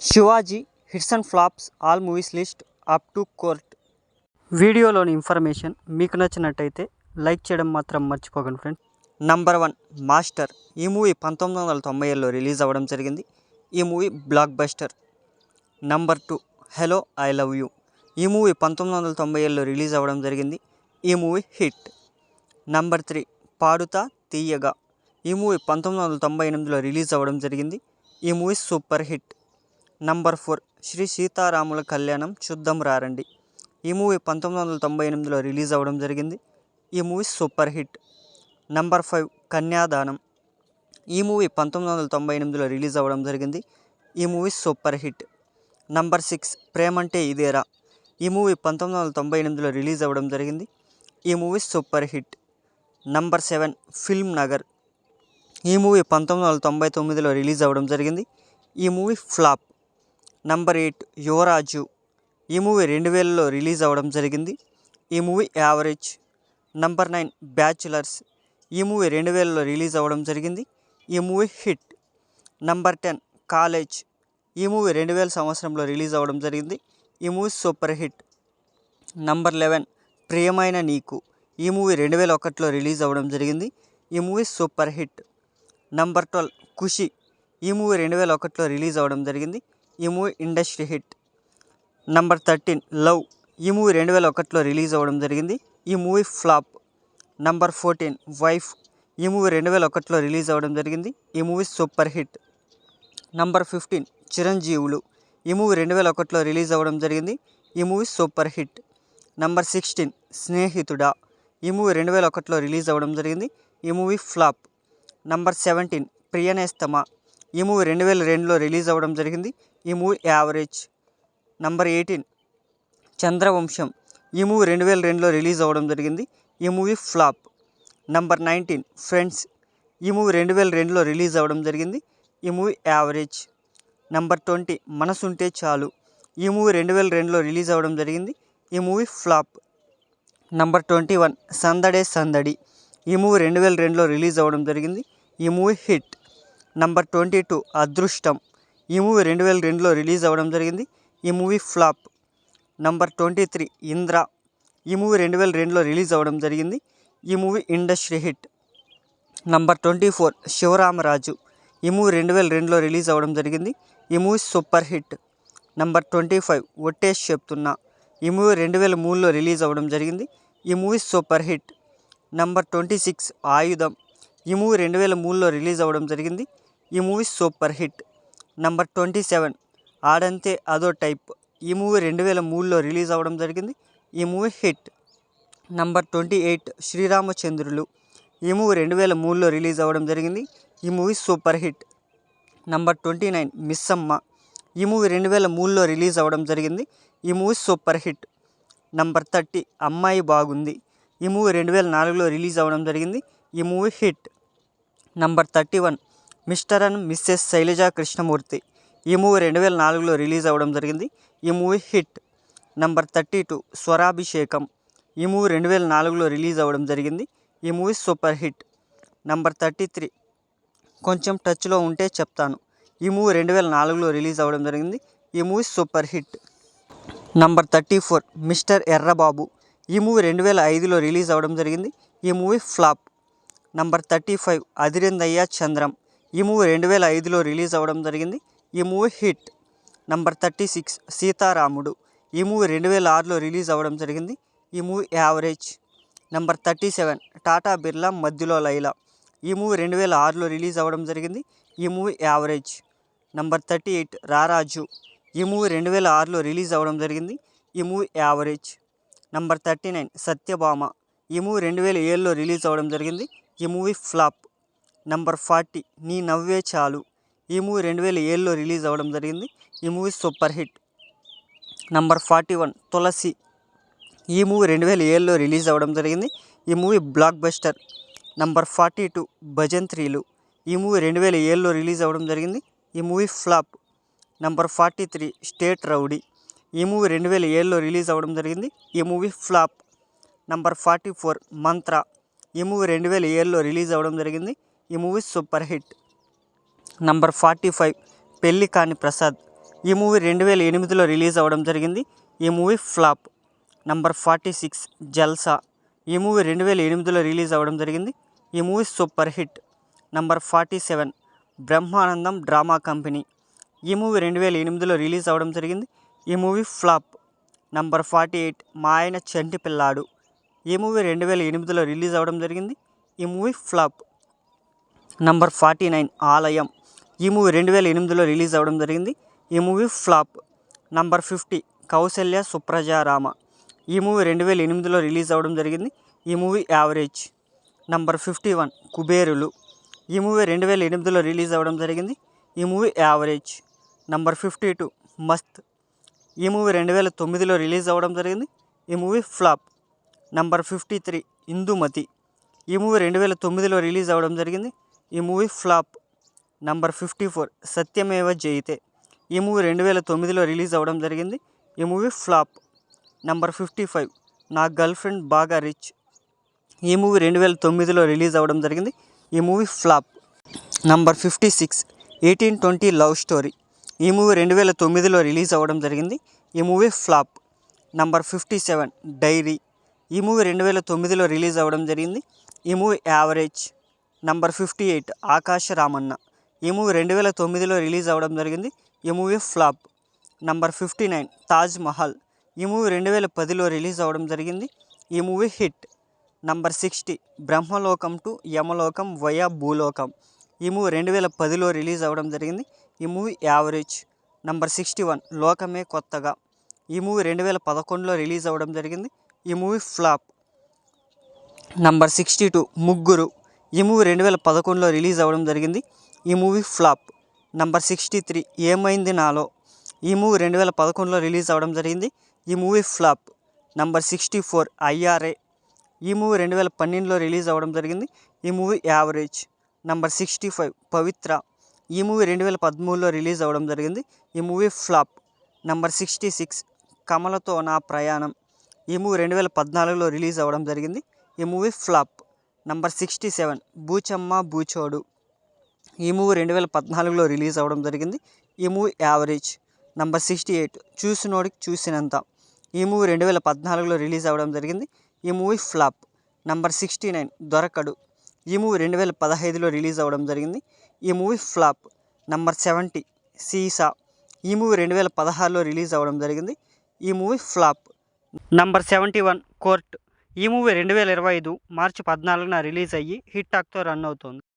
Shivaji hits and flops all movies list up to court. వీడియోలోని information మీకు నచ్చినట్టయితే like చేయడం మాత్రం మర్చిపోకండి ఫ్రెండ్స్. Number 1 master. ఈ మూవీ 1990లో రిలీజ్ అవ్వడం జరిగింది. ఈ movie blockbuster. Number 2 hello I love you. ఈ మూవీ 1997లో రిలీజ్ అవ్వడం జరిగింది. ఈ మూవీ హిట్. నంబర్ 3 పాడుతా తీయగా. ఈ మూవీ 1998లో రిలీజ్ అవ్వడం జరిగింది. ఈ movie super hit. Number 4 Sri Seetharamula Kalyanam చూద్దాం రారండి. ఈ మూవీ 1998లో రిలీజ్ అవ్వడం జరిగింది. ఈ మూవీ సూపర్ హిట్. నంబర్ 5 కన్యాదానం. ఈ మూవీ 1998లో రిలీజ్ అవ్వడం జరిగింది. ఈ మూవీ సూపర్ హిట్. నంబర్ 6 ప్రేమంటే ఇదేరా. ఈ మూవీ 1998లో రిలీజ్ అవ్వడం జరిగింది. ఈ movie super hit. Number 7 film Nagar. ఈ మూవీ 1999లో రిలీజ్ అవ్వడం జరిగింది. ఈ మూవీ ఫ్లాప్. నంబర్ 8 యువరాజు. ఈ మూవీ 2000లో రిలీజ్ అవ్వడం జరిగింది. ఈ మూవీ యావరేజ్. Number 9 bachelors. ఈ మూవీ 2000లో రిలీజ్ అవ్వడం జరిగింది. ఈ మూవీ హిట్. Number 10 college. ఈ మూవీ 2000 సంవత్సరంలో రిలీజ్ అవ్వడం జరిగింది. ఈ మూవీ సూపర్ హిట్. నంబర్ 11 ప్రియమైన నీకు. ఈ మూవీ 2001లో రిలీజ్ అవ్వడం జరిగింది. ఈ మూవీ సూపర్ హిట్. నంబర్ 12 ఖుషి. ఈ మూవీ 2001లో రిలీజ్ అవ్వడం జరిగింది. ఈ movie industry hit. Number 13 love. ఈ మూవీ 2001లో రిలీజ్ అవ్వడం జరిగింది. ఈ మూవీ ఫ్లాప్. Number 14 wife. ఈ మూవీ 2001లో రిలీజ్ అవ్వడం జరిగింది. ఈ మూవీ సూపర్ హిట్. నంబర్ 15 చిరంజీవులు. ఈ మూవీ 2001లో రిలీజ్ అవ్వడం జరిగింది. ఈ మూవీ సూపర్ హిట్. నంబర్ 16 స్నేహితుడా. ఈ మూవీ 2001లో రిలీజ్ అవ్వడం జరిగింది. ఈ మూవీ ఫ్లాప్. నంబర్ 17 ప్రియనేస్తమా. ఈ మూవీ 2002లో రిలీజ్ అవ్వడం జరిగింది. ఈ మూవీ యావరేజ్. నంబర్ 18 చంద్రవంశం. ఈ మూవీ 2002లో రిలీజ్ అవ్వడం జరిగింది. ఈ మూవీ ఫ్లాప్. Number 19 friends. ఈ మూవీ 2002లో రిలీజ్ అవ్వడం జరిగింది. ఈ మూవీ యావరేజ్. నంబర్ 20 మనసుంటే చాలు. ఈ మూవీ 2002లో రిలీజ్ అవ్వడం జరిగింది. ఈ మూవీ ఫ్లాప్. నంబర్ 21 సందడే సందడి. ఈ మూవీ 2002లో రిలీజ్ అవ్వడం జరిగింది. ఈ మూవీ హిట్. నంబర్ 22 అదృష్టం. ఈ మూవీ 2002లో రిలీజ్ అవ్వడం జరిగింది. ఈ మూవీ ఫ్లాప్. నంబర్ 23 ఇంద్ర. ఈ మూవీ 2002లో రిలీజ్ అవ్వడం జరిగింది. ఈ movie industry hit. Number 24 Sivaramaraju. ఈ మూవీ 2002లో రిలీజ్ అవ్వడం జరిగింది. ఈ మూవీ సూపర్ హిట్. నంబర్ 25 ఒట్టేసి చెప్తున్నా. ఈ మూవీ 2003లో రిలీజ్ అవ్వడం జరిగింది. ఈ మూవీ సూపర్ హిట్. నంబర్ 26 ఆయుధం. ఈ మూవీ 2003లో రిలీజ్ అవ్వడం జరిగింది. ఈ మూవీ సూపర్ హిట్. నంబర్ 27 ఆడంతే అదో టైప్. ఈ మూవీ 2003లో రిలీజ్ అవ్వడం జరిగింది. ఈ మూవీ హిట్. నంబర్ 28 శ్రీరామచంద్రులు. ఈ మూవీ 2003లో రిలీజ్ అవ్వడం జరిగింది. ఈ movie super hit. Number 29 Missamma. ఈ మూవీ 2003లో రిలీజ్ అవ్వడం జరిగింది. ఈ మూవీ సూపర్ హిట్. నంబర్ 30 అమ్మాయి బాగుంది. ఈ మూవీ 2004లో రిలీజ్ అవ్వడం జరిగింది. ఈ movie hit. Number 31 Mr and Mrs Sailaja Krishnamurthy. ఈ మూవీ 2004లో రిలీజ్ అవ్వడం జరిగింది. ఈ మూవీ హిట్. నంబర్ 32 స్వరాభిషేకం. ఈ మూవీ 2004లో రిలీజ్ అవ్వడం జరిగింది. ఈ మూవీ సూపర్ హిట్. నంబర్ 33 కొంచెం టచ్లో ఉంటే చెప్తాను. ఈ మూవీ 2004లో రిలీజ్ అవ్వడం జరిగింది. ఈ movie super hit. Number 34 mister Errababu. ఈ మూవీ 2005లో రిలీజ్ అవ్వడం జరిగింది. ఈ మూవీ ఫ్లాప్. నంబర్ 35 అదిరిందయ్యా చంద్రం. ఈ మూవీ 2005లో రిలీజ్ అవ్వడం జరిగింది. ఈ మూవీ హిట్. నంబర్ 36 సీతారాముడు. ఈ మూవీ 2006లో రిలీజ్ అవ్వడం జరిగింది. ఈ movie average. Number 37 Tata Birla మధ్యలో లైలా. ఈ మూవీ 2006లో రిలీజ్ అవ్వడం జరిగింది. ఈ మూవీ యావరేజ్. నంబర్ 38 రారాజు. ఈ మూవీ 2006లో రిలీజ్ అవ్వడం జరిగింది. ఈ మూవీ యావరేజ్. నంబర్ 39 సత్యభామ. ఈ మూవీ 2007లో రిలీజ్ అవ్వడం జరిగింది. ఈ మూవీ ఫ్లాప్. నంబర్ 40 నీ నవ్వే చాలు. ఈ మూవీ 2007లో రిలీజ్ అవ్వడం జరిగింది. ఈ మూవీ సూపర్ హిట్. నంబర్ 41 తులసి. ఈ మూవీ 2007లో రిలీజ్ అవ్వడం జరిగింది. ఈ మూవీ బ్లాక్ బస్టర్. నంబర్ 42 భజంత్రీలు. ఈ మూవీ 2007లో రిలీజ్ అవ్వడం జరిగింది. ఈ movie flop. Number 43 state rowdy. ఈ మూవీ 2007లో రిలీజ్ అవ్వడం జరిగింది. ఈ మూవీ ఫ్లాప్. నంబర్ 44 మంత్ర. ఈ మూవీ 2007లో రిలీజ్ అవ్వడం జరిగింది. ఈ మూవీ సూపర్ హిట్. నంబర్ 45 పెళ్లి కాని ప్రసాద్. ఈ మూవీ 2008లో రిలీజ్ అవ్వడం జరిగింది. ఈ మూవీ ఫ్లాప్. నంబర్ 46 జల్సా. ఈ మూవీ 2008లో రిలీజ్ అవ్వడం జరిగింది. ఈ movie super hit. Number 47 Brahmanandam drama company. ఈ మూవీ 2008లో రిలీజ్ అవ్వడం జరిగింది. ఈ మూవీ ఫ్లాప్. నంబర్ 48 మా ఆయన చంటి పిల్లాడు. ఈ మూవీ 2008లో రిలీజ్ అవ్వడం జరిగింది. ఈ మూవీ ఫ్లాప్. నంబర్ 49 ఆలయం. ఈ మూవీ 2008లో రిలీజ్ అవ్వడం జరిగింది. ఈ movie flop. Number 50 Kaushalya Suprajarama. ఈ మూవీ 2008లో రిలీజ్ అవ్వడం జరిగింది. ఈ మూవీ యావరేజ్. నంబర్ 51 కుబేరులు. ఈ మూవీ 2008లో రిలీజ్ అవ్వడం జరిగింది. ఈ మూవీ యావరేజ్. నంబర్ 52 మస్త్. ఈ మూవీ 2009లో రిలీజ్ అవ్వడం జరిగింది. ఈ మూవీ ఫ్లాప్. నంబర్ 53 ఇందుమతి. ఈ మూవీ 2009లో రిలీజ్ అవ్వడం జరిగింది. ఈ మూవీ ఫ్లాప్. నంబర్ 54 సత్యమేవ జయతే. ఈ మూవీ 2009లో రిలీజ్ అవ్వడం జరిగింది. ఈ మూవీ ఫ్లాప్. నంబర్ 55 నా గర్ల్ ఫ్రెండ్ బాగా రిచ్. ఈ మూవీ 2009లో రిలీజ్ అవ్వడం జరిగింది. ఈ movie flop. Number 56 1820 love story. ఈ మూవీ 2009లో రిలీజ్ అవ్వడం జరిగింది. ఈ మూవీ ఫ్లాప్. Number 57 diary. ఈ మూవీ 2009లో రిలీజ్ అవ్వడం జరిగింది. ఈ మూవీ యావరేజ్. నంబర్ 58 ఆకాశ రామన్న. ఈ మూవీ 2009లో రిలీజ్ అవ్వడం జరిగింది. ఈ movie flop. Number 59 Taj Mahal. ఈ మూవీ 2010లో రిలీజ్ అవ్వడం జరిగింది. ఈ movie hit. Number 60 Brahmalokam to Yamalokam via Bhulokam. ఈ మూవీ 2010లో రిలీజ్ అవ్వడం జరిగింది. ఈ మూవీ యావరేజ్. నంబర్ 61 లోకమే కొత్తగా. ఈ మూవీ 2011లో రిలీజ్ అవ్వడం జరిగింది. ఈ మూవీ ఫ్లాప్. నంబర్ 62 ముగ్గురు. ఈ మూవీ 2011లో రిలీజ్ అవ్వడం జరిగింది. ఈ మూవీ ఫ్లాప్. నంబర్ 63 ఏమైంది నాలో. ఈ మూవీ 2011లో రిలీజ్ అవ్వడం జరిగింది. ఈ మూవీ ఫ్లాప్. Number 64 IRA. ఈ మూవీ 2012లో రిలీజ్ అవ్వడం జరిగింది. ఈ మూవీ యావరేజ్. నంబర్ 65 పవిత్ర. ఈ మూవీ 2013లో రిలీజ్ అవ్వడం జరిగింది. ఈ మూవీ ఫ్లాప్. నంబర్ 66 కమలతో నా ప్రయాణం. ఈ మూవీ 2014లో రిలీజ్ అవ్వడం జరిగింది. ఈ మూవీ ఫ్లాప్. నంబర్ 67 బూచమ్మ బూచోడు. ఈ మూవీ 2014లో రిలీజ్ అవ్వడం జరిగింది. ఈ మూవీ యావరేజ్. నంబర్ 68 చూసినోడికి చూసినంత. ఈ మూవీ 2014లో రిలీజ్ అవ్వడం జరిగింది. ఈ మూవీ ఫ్లాప్. నంబర్ 69 దొరకడు. ఈ మూవీ 2015లో రిలీజ్ అవ్వడం జరిగింది. ఈ మూవీ ఫ్లాప్. నంబర్ 70 సీసా. ఈ మూవీ 2016లో రిలీజ్ అవ్వడం జరిగింది. ఈ మూవీ ఫ్లాప్. Number 71 court. ఈ మూవీ 2025 మార్చి 14న రిలీజ్ అయ్యి హిట్ టాక్తో రన్ అవుతోంది.